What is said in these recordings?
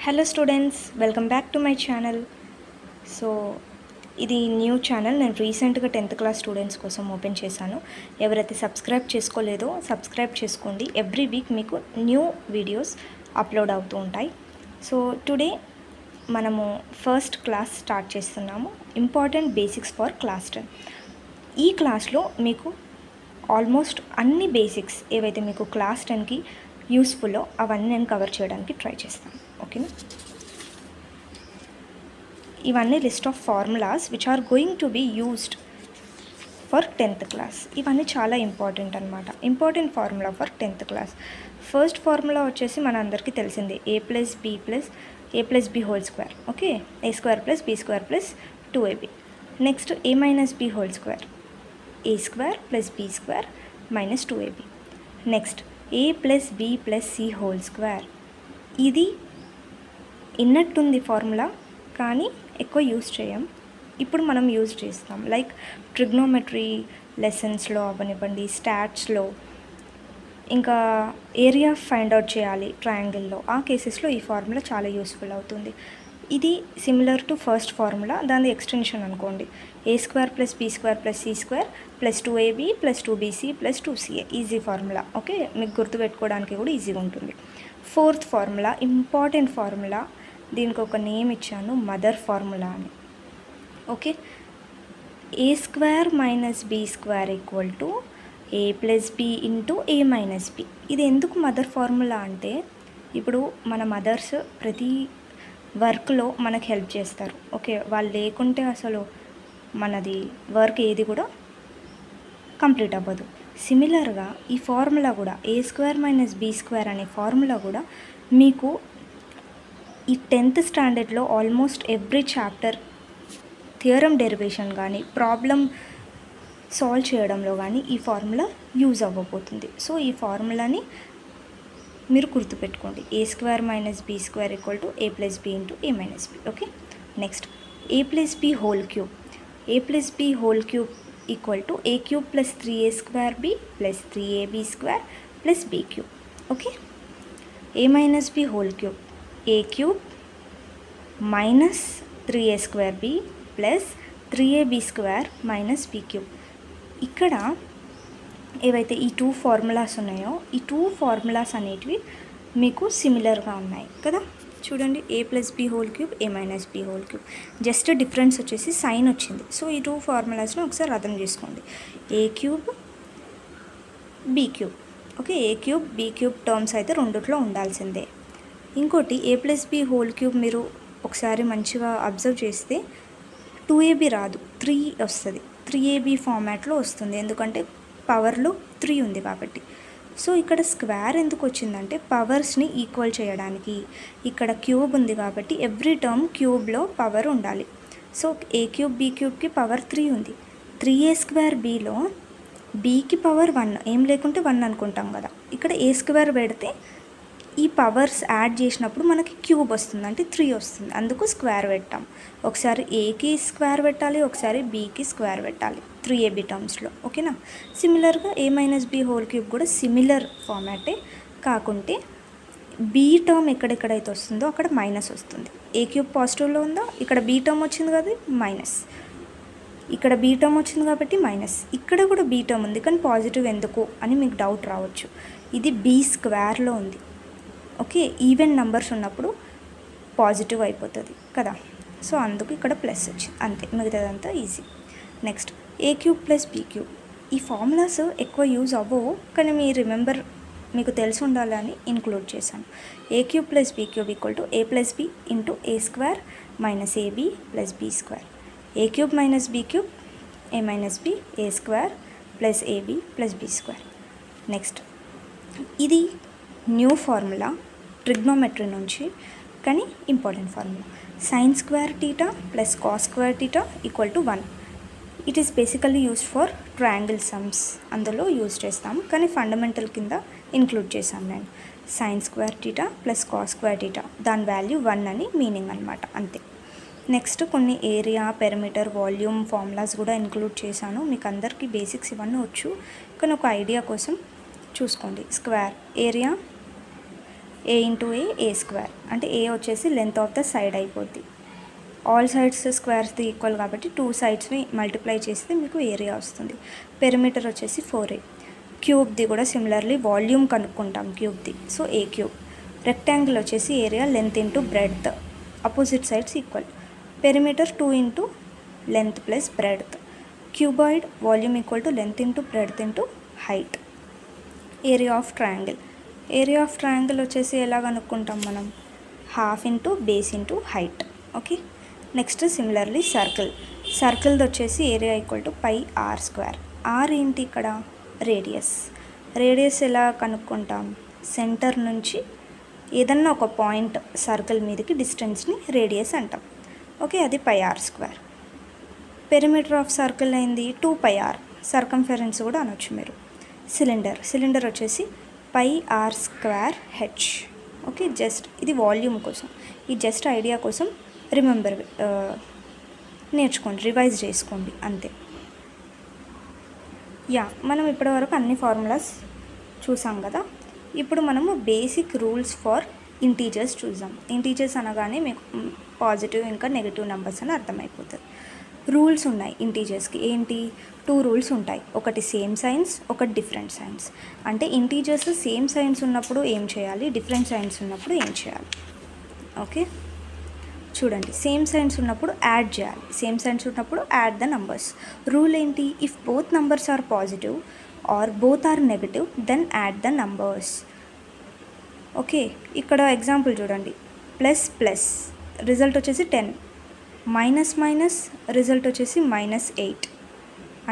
Hello students, welcome back to my channel. So ఇది new channel. నేను రీసెంట్గా 10th class students కోసం open చేశాను. ఎవరైతే సబ్స్క్రైబ్ చేసుకోలేదో సబ్స్క్రైబ్ చేసుకోండి. ఎవ్రీ వీక్ మీకు న్యూ వీడియోస్ అప్లోడ్ అవుతూ ఉంటాయి. సో టుడే మనము ఫస్ట్ క్లాస్ స్టార్ట్ చేస్తున్నాము, ఇంపార్టెంట్ బేసిక్స్ ఫర్ క్లాస్ 10. ఈ క్లాస్లో మీకు ఆల్మోస్ట్ అన్ని బేసిక్స్ ఏవైతే మీకు క్లాస్ 10కి యూస్ఫుల్లో అవన్నీ నేను కవర్ చేయడానికి ట్రై చేస్తాను. ఓకేనా? ఇవన్నీ list of formulas which are going to be used for 10th class. ఇవన్నీ చాలా ఇంపార్టెంట్ అనమాట. Important formula for 10th class. First formula వచ్చేసి మన అందరికీ తెలిసిందే, a plus B whole square. Okay, a square plus b square plus 2ab. Next a minus B whole square, a square plus b square minus 2ab. Next a plus b plus c whole square. ఇది ఇన్నట్టుంది formula, కానీ ఎక్కువ use చేయం. ఇప్పుడు మనం use చేస్తాం, like trigonometry లెసన్స్లో అవనివ్వండి, స్టాట్స్లో, ఇంకా ఏరియా ఫైండ్ అవుట్ చేయాలి ట్రయాంగిల్లో, ఆ కేసెస్లో ఈ ఫార్ములా చాలా యూస్ఫుల్ అవుతుంది. ఇది సిమిలర్ టు ఫస్ట్ ఫార్ములా, దాని ఎక్స్టెన్షన్ అనుకోండి. A square plus B square plus C square plus 2ab plus 2bc plus 2ca. Easy formula. Okay, మీకు గుర్తుపెట్టుకోవడానికి కూడా ఈజీగా ఉంటుంది. Fourth formula important formula. దీనికి ఒక నేమ్ ఇచ్చాను, మదర్ ఫార్ములా అని. Okay, A square minus B square equal to A plus B into A minus B. ఇది ఎందుకు మదర్ ఫార్ములా అంటే, ఇప్పుడు మన మదర్స్ ప్రతి వర్క్లో మనకు హెల్ప్ చేస్తారు. ఓకే, వాళ్ళు లేకుంటే అసలు మనది వర్క్ ఏది కూడా కంప్లీట్ అవ్వదు. సిమిలర్గా ఈ ఫార్ములా కూడా, A square minus B square అనే ఫార్ములా కూడా మీకు ఈ 10th స్టాండర్డ్లో almost every chapter theorem derivation కానీ ప్రాబ్లం సాల్వ్ చేయడంలో కానీ ఈ ఫార్ములా యూజ్ అవ్వబోతుంది. సో ఈ ఫార్ములాని మీరు గుర్తుపెట్టుకోండి, A square minus B square equal to A plus B into A minus B. Okay, next A plus B whole cube. A plus B whole cube equal to A cube plus 3a square B plus 3ab square plus B cube. Okay, A minus B whole cube, A cube minus 3a square B plus 3ab square minus B cube. ఇక్కడ ఏవైతే ఈ 2 formulas ఉన్నాయో, ఈ 2 formulas అనేటివి మీకు సిమిలర్గా ఉన్నాయి కదా. చూడండి, A plus B whole cube, A minus B whole cube, just difference వచ్చేసి సైన్ వచ్చింది. సో ఈ 2 ఫార్ములాస్ని ఒకసారి అర్థం చేసుకోండి. A cube B cube. Okay, A cube B cube terms అయితే రెండిట్లో ఉండాల్సిందే. ఇంకోటి A plus B whole cube మీరు ఒకసారి మంచిగా అబ్జర్వ్ చేస్తే 2ab రాదు, 3 వస్తుంది. 3ab ఫార్మాట్లో వస్తుంది, ఎందుకంటే పవర్లో 3 ఉంది కాబట్టి. సో ఇక్కడ స్క్వేర్ ఎందుకు వచ్చిందంటే పవర్స్ని ఈక్వల్ చేయడానికి. ఇక్కడ క్యూబ్ ఉంది కాబట్టి ఎవ్రీ టర్మ్ క్యూబ్లో పవర్ ఉండాలి. So A cube B క్యూబ్కి power 3 ఉంది. 3a స్క్వేర్ బిలో బీకి పవర్ 1, ఏం లేకుంటే 1 అనుకుంటాం కదా. ఇక్కడ ఏ స్క్వేర్ పెడితే ఈ పవర్స్ యాడ్ చేసినప్పుడు మనకి క్యూబ్ వస్తుంది, అంటే 3 వస్తుంది. అందుకు స్క్వేర్ పెట్టాం. ఒకసారి ఏకి స్క్వేర్ పెట్టాలి, ఒకసారి బీకి స్క్వేర్ పెట్టాలి 3ab టర్మ్స్లో. ఓకేనా? సిమిలర్గా ఏ మైనస్ బి హోల్ క్యూబ్ కూడా సిమిలర్ ఫార్మాటే, కాకుంటే బీ టర్మ్ ఎక్కడెక్కడైతే వస్తుందో అక్కడ మైనస్ వస్తుంది. ఏ క్యూబ్ పాజిటివ్లో ఉందో, ఇక్కడ బీ టర్మ్ వచ్చింది కదా మైనస్, ఇక్కడ బీ టర్మ్ వచ్చింది కాబట్టి మైనస్, ఇక్కడ కూడా బీ టర్మ్ ఉంది కానీ పాజిటివ్ ఎందుకు అని మీకు డౌట్ రావచ్చు. ఇది బీ స్క్వేర్లో ఉంది. ఓకే, ఈవెన్ నెంబర్స్ ఉన్నప్పుడు పాజిటివ్ అయిపోతుంది కదా. సో అందుకు ఇక్కడ ప్లస్ వచ్చింది, అంతే. మిగతాదంతా easy. Next A cube plus B cube. ఈ ఫార్ములాస్ ఎక్కువ యూజ్ అవ్వవు, కానీ మీ రిమెంబర్ మీకు తెలిసి ఉండాలని ఇంక్లూడ్ చేశాను. A cube plus B cube equal to A plus B into A square minus AB plus B square. A cube minus B cube, A minus B, A square plus AB plus B square. Next ఇది new formula trigonometry నుంచి, కానీ important formula. Sine square theta plus cos square theta equal to 1. It is basically used for triangle sums, అందులో use చేస్తాము, కానీ fundamental కింద include చేశాను నేను. Sine square theta plus cos square theta, దాని value 1 అని మీనింగ్ అనమాట, అంతే. నెక్స్ట్ కొన్ని ఏరియా, పెరిమీటర్, వాల్యూమ్ ఫార్ములాస్ కూడా ఇంక్లూడ్ చేశాను. మీకు అందరికీ బేసిక్స్ ఇవన్నీ వచ్చు, కానీ ఒక ఐడియా కోసం చూసుకోండి. Square area A into A square, అంటే ఏ వచ్చేసి లెంత్ ఆఫ్ ద సైడ్ అయిపోద్ది. ఆల్ సైడ్స్ స్క్వేర్స్ది ఈక్వల్ కాబట్టి 2 సైడ్స్ని మల్టిప్లై చేస్తే మీకు ఏరియా వస్తుంది. పెరిమీటర్ వచ్చేసి 4a. క్యూబ్ది కూడా సిమిలర్లీ వాల్యూమ్ కనుక్కుంటాం క్యూబ్ది, సో ఏ క్యూబ్. రెక్టాంగిల్ వచ్చేసి area length into breadth, opposite sides equal. Perimeter 2 into length plus breadth. Cuboid volume equal to length into breadth into height. Area of triangle, area of triangle వచ్చేసి ఎలా కనుక్కుంటాం మనం, half into base into height. Okay, next similarly circle, సర్కిల్ది వచ్చేసి area equal to pi R square. R ఏంటి ఇక్కడ, radius. Radius ఎలా కనుక్కుంటాం, centre నుంచి ఏదన్నా ఒక పాయింట్ సర్కిల్ మీదకి డిస్టెన్స్ని రేడియస్ అంటాం. ఓకే, అది pi R square. Perimeter of circle అయింది 2πr, సర్కంఫరెన్స్ కూడా అనొచ్చు మీరు. సిలిండర్, సిలిండర్ వచ్చేసి pi R square H. Okay, just ఇది వాల్యూమ్ కోసం, ఈ జస్ట్ ఐడియా కోసం రిమెంబర్ నేర్చుకోండి, రివైజ్ చేసుకోండి అంతే. మనం ఇప్పటివరకు అన్ని ఫార్ములాస్ చూసాం కదా. ఇప్పుడు మనము బేసిక్ రూల్స్ ఫర్ ఇంటీజర్స్ చూద్దాం. ఇంటీజర్స్ అనగానే మీకు పాజిటివ్ ఇంకా నెగిటివ్ నెంబర్స్ అని అర్థమైపోతుంది. రూల్స్ ఉన్నాయి ఇంటీజర్స్కి. ఏంటి, 2 రూల్స్ ఉంటాయి, ఒకటి సేమ్ సైన్స్, ఒకటి డిఫరెంట్ సైన్స్. అంటే ఇంటీజర్స్ సేమ్ సైన్స్ ఉన్నప్పుడు ఏం చేయాలి, డిఫరెంట్ సైన్స్ ఉన్నప్పుడు ఏం చేయాలి. ఓకే, చూడండి, సేమ్ సైన్స్ ఉన్నప్పుడు యాడ్ చేయాలి, సేమ్ సైన్స్ ఉన్నప్పుడు యాడ్ ద నంబర్స్. రూల్ ఏంటి, if both numbers are positive or both are negative then add the numbers. Okay, ఇక్కడ ఎగ్జాంపుల్ చూడండి, ప్లస్ ప్లస్ రిజల్ట్ వచ్చేసి 10, మైనస్ మైనస్ రిజల్ట్ వచ్చేసి -8.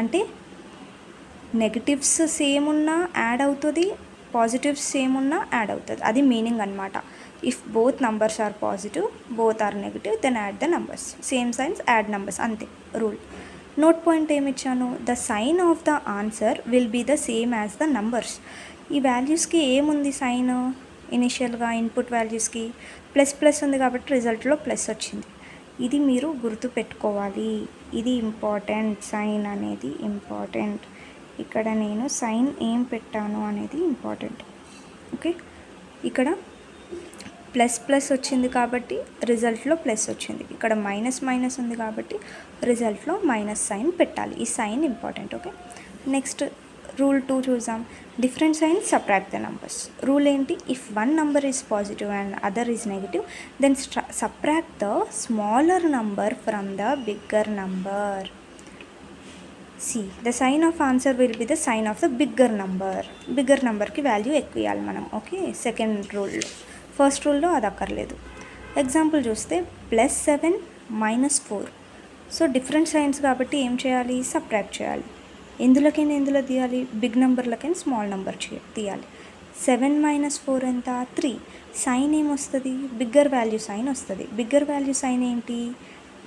అంటే నెగటివ్స్ సేమ్ ఉన్నా యాడ్ అవుతుంది, పాజిటివ్స్ సేమ్ ఉన్నా యాడ్ అవుతుంది, అది మీనింగ్ అనమాట. If both numbers are positive, both are negative, then add the numbers. Same signs add numbers, అంతే రూల్. నోట్ పాయింట్ ఏమి ఇచ్చాను, the sign of the answer will be the same as the numbers. ఈ వాల్యూస్కి ఏముంది sign, ఇనిషియల్గా input వాల్యూస్కి plus plus ఉంది కాబట్టి రిజల్ట్లో plus వచ్చింది. ఇది మీరు గుర్తు పెట్టుకోవాలి, ఇది ఇంపార్టెంట్, సైన్ అనేది ఇంపార్టెంట్. ఇక్కడ నేను సైన్ ఏం పెట్టాను అనేది ఇంపార్టెంట్. ఓకే, ఇక్కడ ప్లస్ ప్లస్ వచ్చింది కాబట్టి రిజల్ట్లో ప్లస్ వచ్చింది, ఇక్కడ మైనస్ మైనస్ ఉంది కాబట్టి రిజల్ట్లో మైనస్ సైన్ పెట్టాలి, ఈ sign important. Okay, next rule 2 చూద్దాం. Different signs subtract the numbers. Rule ఏంటి, if one number is positive and other is negative then subtract the smaller number from the bigger number. See the sign of answer will be the sign of the bigger number. Bigger నెంబర్కి value ఎక్కువ ఇవ్వాలి మనం. Okay, second రూల్లో. First రూల్లో అది అక్కర్లేదు. Example చూస్తే +7 -4. So different science కాబట్టి ఏం చేయాలి, సబ్ట్రాక్ట్ చేయాలి. ఎందులోకైనా ఎందులో తీయాలి, బిగ్ నెంబర్లకైనా స్మాల్ నెంబర్ తీయాలి. 7 - 4 ఎంత, 3. సైన్ ఏమొస్తుంది, బిగ్గర్ వాల్యూ సైన్ వస్తుంది. బిగ్గర్ వాల్యూ సైన్ ఏంటి,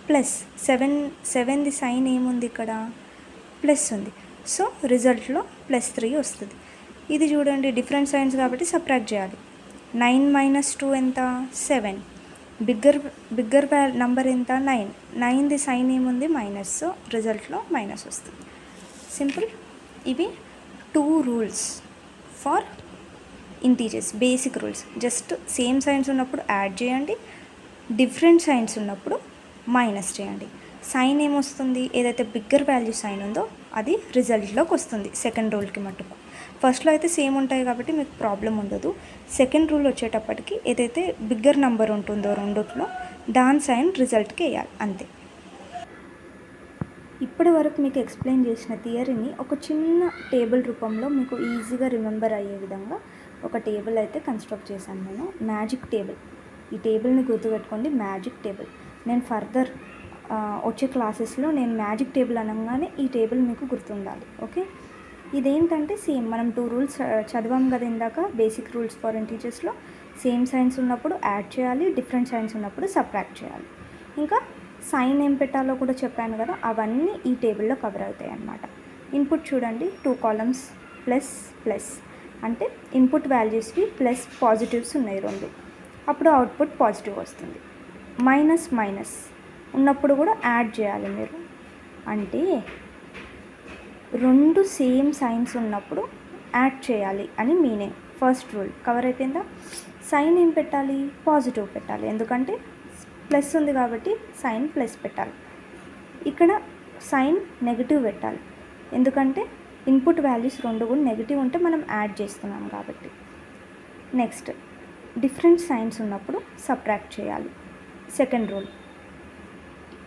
ప్లస్. 7ది సైన్ ఏముంది ఇక్కడ, ప్లస్ ఉంది. సో రిజల్ట్లో +3 వస్తుంది. ఇది చూడండి, డిఫరెంట్ సైన్స్ కాబట్టి సబ్ట్రాక్ట్ చేయాలి. 9 - 2 ఎంత, 7. బిగ్గర్ నంబర్ ఎంత, 9. 9ది సైన్ ఏముంది, మైనస్. సో రిజల్ట్లో మైనస్ వస్తుంది. సింపుల్. ఇవి 2 rules for integers, basic rules. Just same signs ఉన్నప్పుడు యాడ్ చేయండి, డిఫరెంట్ సైన్స్ ఉన్నప్పుడు మైనస్ చేయండి. సైన్ ఏమొస్తుంది, ఏదైతే బిగ్గర్ వాల్యూ సైన్ ఉందో అది రిజల్ట్లోకి వస్తుంది సెకండ్ రూల్కి మటుకు. ఫస్ట్లో అయితే సేమ్ ఉంటాయి కాబట్టి మీకు ప్రాబ్లం ఉండదు. సెకండ్ రూల్ వచ్చేటప్పటికి ఏదైతే బిగ్గర్ నెంబర్ ఉంటుందో రెండిట్లో దాని సైన్ రిజల్ట్కి వేయాలి, అంతే. ఇప్పటి వరకు మీకు ఎక్స్ప్లెయిన్ చేసిన థియరీని ఒక చిన్న టేబుల్ రూపంలో మీకు ఈజీగా రిమెంబర్ అయ్యే విధంగా ఒక టేబుల్ అయితే కన్స్ట్రక్ట్ చేశాను నేను, మ్యాజిక్ టేబుల్. ఈ టేబుల్ని గుర్తుపెట్టుకోండి, మ్యాజిక్ టేబుల్. నేను ఫర్దర్ వచ్చే క్లాసెస్లో నేను మ్యాజిక్ టేబుల్ అనగానే ఈ టేబుల్ మీకు గుర్తుండాలి. ఓకే, ఇదేంటంటే సేమ్ మనం 2 రూల్స్ చదివాం కదా ఇందాక, బేసిక్ రూల్స్ ఫర్ ఇంటీజర్స్లో. సేమ్ సైన్స్ ఉన్నప్పుడు యాడ్ చేయాలి, డిఫరెంట్ సైన్స్ ఉన్నప్పుడు సబ్ట్రాక్ట్ చేయాలి. ఇంకా సైన్ ఏం పెట్టాలో కూడా చెప్పాను కదా, అవన్నీ ఈ టేబుల్లో కవర్ అవుతాయి అన్నమాట. ఇన్పుట్ చూడండి, 2 కాలమ్స్, ప్లస్ ప్లస్ అంటే ఇన్పుట్ వాల్యూస్కి ప్లస్ పాజిటివ్స్ ఉన్నాయి 2, అప్పుడు అవుట్పుట్ పాజిటివ్ వస్తుంది. మైనస్ మైనస్ ఉన్నప్పుడు కూడా యాడ్ చేయాలి మీరు, అంటే 2 సేమ్ సైన్స్ ఉన్నప్పుడు యాడ్ చేయాలి అని మీనింగ్. ఫస్ట్ రూల్ కవర్ అయిపోయిందా. సైన్ ఏం పెట్టాలి, పాజిటివ్ పెట్టాలి, ఎందుకంటే ప్లస్ ఉంది కాబట్టి సైన్ ప్లస్ పెట్టాలి. ఇక్కడ సైన్ నెగిటివ్ పెట్టాలి, ఎందుకంటే ఇన్పుట్ వాల్యూస్ రెండు కూడా నెగిటివ్ ఉంటే మనం యాడ్ చేస్తున్నాం కాబట్టి. నెక్స్ట్ డిఫరెంట్ సైన్స్ ఉన్నప్పుడు సబ్ట్రాక్ట్ చేయాలి. సెకండ్ రూల్,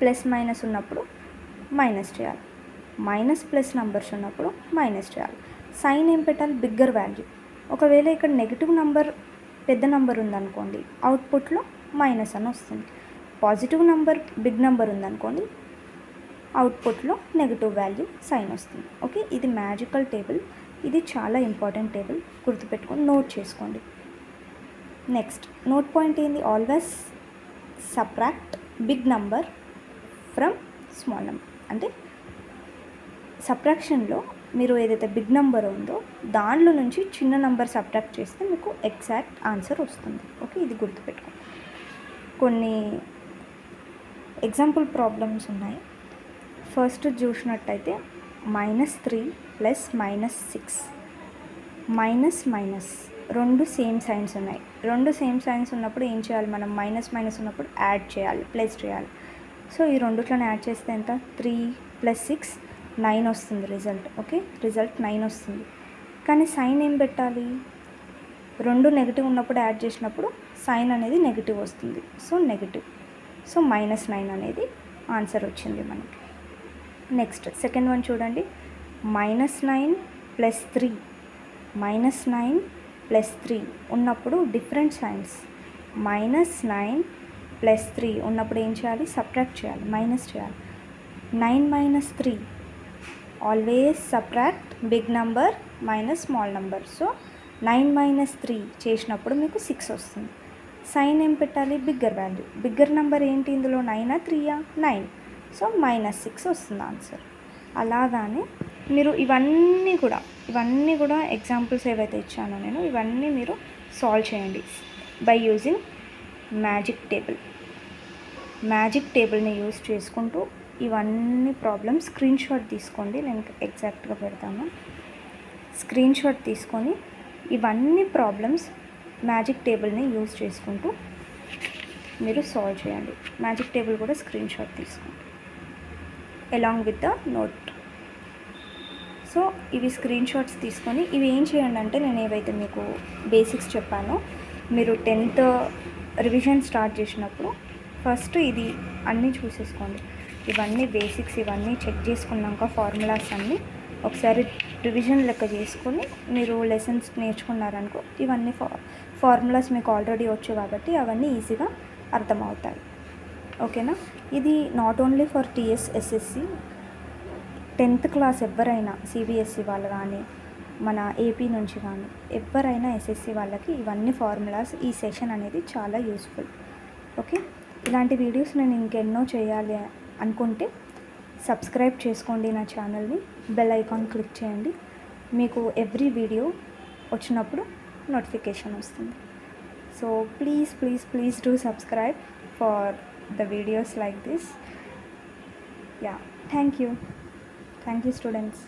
ప్లస్ మైనస్ ఉన్నప్పుడు మైనస్ చేయాలి, మైనస్ ప్లస్ నంబర్స్ ఉన్నప్పుడు మైనస్ చేయాలి. సైన్ ఏం పెట్టాలి, బిగ్గర్ వాల్యూ. ఒకవేళ ఇక్కడ నెగిటివ్ నంబర్ పెద్ద నంబర్ ఉందనుకోండి, అవుట్పుట్లో మైనస్ అని వస్తుంది. పాజిటివ్ నంబర్ బిగ్ నంబర్ ఉందనుకోండి, అవుట్పుట్లో నెగిటివ్ వాల్యూ సైన్ వస్తుంది. ఓకే, ఇది మ్యాజికల్ టేబుల్, ఇది చాలా ఇంపార్టెంట్ టేబుల్, గుర్తుపెట్టుకొని నోట్ చేసుకోండి. నెక్స్ట్ నోట్ పాయింట్ ఏంది, always subtract big number from small number. అంటే సబ్ట్రాక్షన్లో మీరు ఏదైతే బిగ్ నెంబర్ ఉందో దానిలో నుంచి చిన్న నెంబర్ సబ్ట్రాక్ట్ చేస్తే మీకు ఎగ్జాక్ట్ ఆన్సర్ వస్తుంది. ఓకే, ఇది గుర్తుపెట్టుకోండి. కొన్ని ఎగ్జాంపుల్ ప్రాబ్లమ్స్ ఉన్నాయి. ఫస్ట్ చూసినట్టయితే -3 + -6 మైనస్ మైనస్ రెండు సేమ్ సైన్స్ ఉన్నాయి. రెండు సేమ్ సైన్స్ ఉన్నప్పుడు ఏం చేయాలి, మనం మైనస్ మైనస్ ఉన్నప్పుడు యాడ్ చేయాలి, ప్లస్ చేయాలి. సో ఈ రెండుట్లను యాడ్ చేస్తే ఎంత, 3 + 6 9 వస్తుంది రిజల్ట్. ఓకే, రిజల్ట్ 9 వస్తుంది. కానీ సైన్ ఏం పెట్టాలి, రెండు నెగిటివ్ ఉన్నప్పుడు యాడ్ చేసినప్పుడు సైన్ అనేది నెగిటివ్ వస్తుంది. సో నెగిటివ్, సో -9 అనేది ఆన్సర్ వచ్చింది మనకి. నెక్స్ట్ సెకండ్ వన్ చూడండి, -9 + 3 -9 + 3 ఉన్నప్పుడు డిఫరెంట్ సైన్స్. -9 + 3 ఉన్నప్పుడు ఏం చేయాలి, సబ్ట్రాక్ట్ చేయాలి, మైనస్ చేయాలి. 9 - 3 always subtract big number minus small number. So 9 - 3 చేసినప్పుడు మీకు 6 వస్తుంది. సైన్ ఏం పెట్టాలి, బిగ్గర్ వాల్యూ. బిగ్గర్ నెంబర్ ఏంటి ఇందులో, 9 - 3 9. సో -6 వస్తుంది ఆన్సర్. అలాగానే మీరు ఇవన్నీ కూడా ఎగ్జాంపుల్స్ ఏవైతే ఇచ్చానో నేను, ఇవన్నీ మీరు సాల్వ్ చేయండి బై యూజింగ్ మ్యాజిక్ టేబుల్ని యూజ్ చేసుకుంటూ. ఇవన్నీ ప్రాబ్లమ్స్ స్క్రీన్ షాట్ తీసుకోండి, నేను ఎగ్జాక్ట్గా పెడతాను. స్క్రీన్ షాట్ తీసుకొని ఇవన్నీ ప్రాబ్లమ్స్ మ్యాజిక్ టేబుల్ని యూజ్ చేసుకుంటూ మీరు సాల్వ్ చేయండి. మ్యాజిక్ టేబుల్ కూడా స్క్రీన్ షాట్ తీసుకోండి along with the note. So ఇవి స్క్రీన్ షాట్స్ తీసుకొని ఇవి ఏం చేయండి అంటే, నేను ఏవైతే మీకు బేసిక్స్ చెప్పానో, మీరు 10th రివిజన్ స్టార్ట్ చేసినప్పుడు ఫస్ట్ ఇది అన్నీ చూసేసుకోండి. ఇవన్నీ బేసిక్స్, ఇవన్నీ చెక్ చేసుకున్నాక ఫార్ములాస్ అన్నీ ఒకసారి రివిజన్ లెక్క చేసుకొని మీరు లెసన్స్ నేర్చుకున్నారనుకో, ఇవన్నీ ఫార్ములాస్ మీకు ఆల్రెడీ వచ్చు కాబట్టి అవన్నీ ఈజీగా అర్థమవుతాయి. ఓకేనా, ఇది not only for TS SSC, 10th class ఎవరైనా, సిబిఎస్ఈ వాళ్ళు కానీ మన ఏపీ నుంచి కానీ ఎవరైనా ఎస్ఎస్సి వాళ్ళకి ఇవన్నీ ఫార్ములాస్, ఈ సెషన్ అనేది చాలా యూస్ఫుల్. ఓకే, ఇలాంటి వీడియోస్ నేను ఇంకెన్నో చేయాలి అనుకుంటే సబ్స్క్రైబ్ చేసుకోండి నా ఛానల్ని, బెల్ ఐకాన్ క్లిక్ చేయండి, మీకు ఎవ్రీ వీడియో వచ్చినప్పుడు నోటిఫికేషన్ వస్తుంది. So please do subscribe for the videos like this. Yeah, thank you students.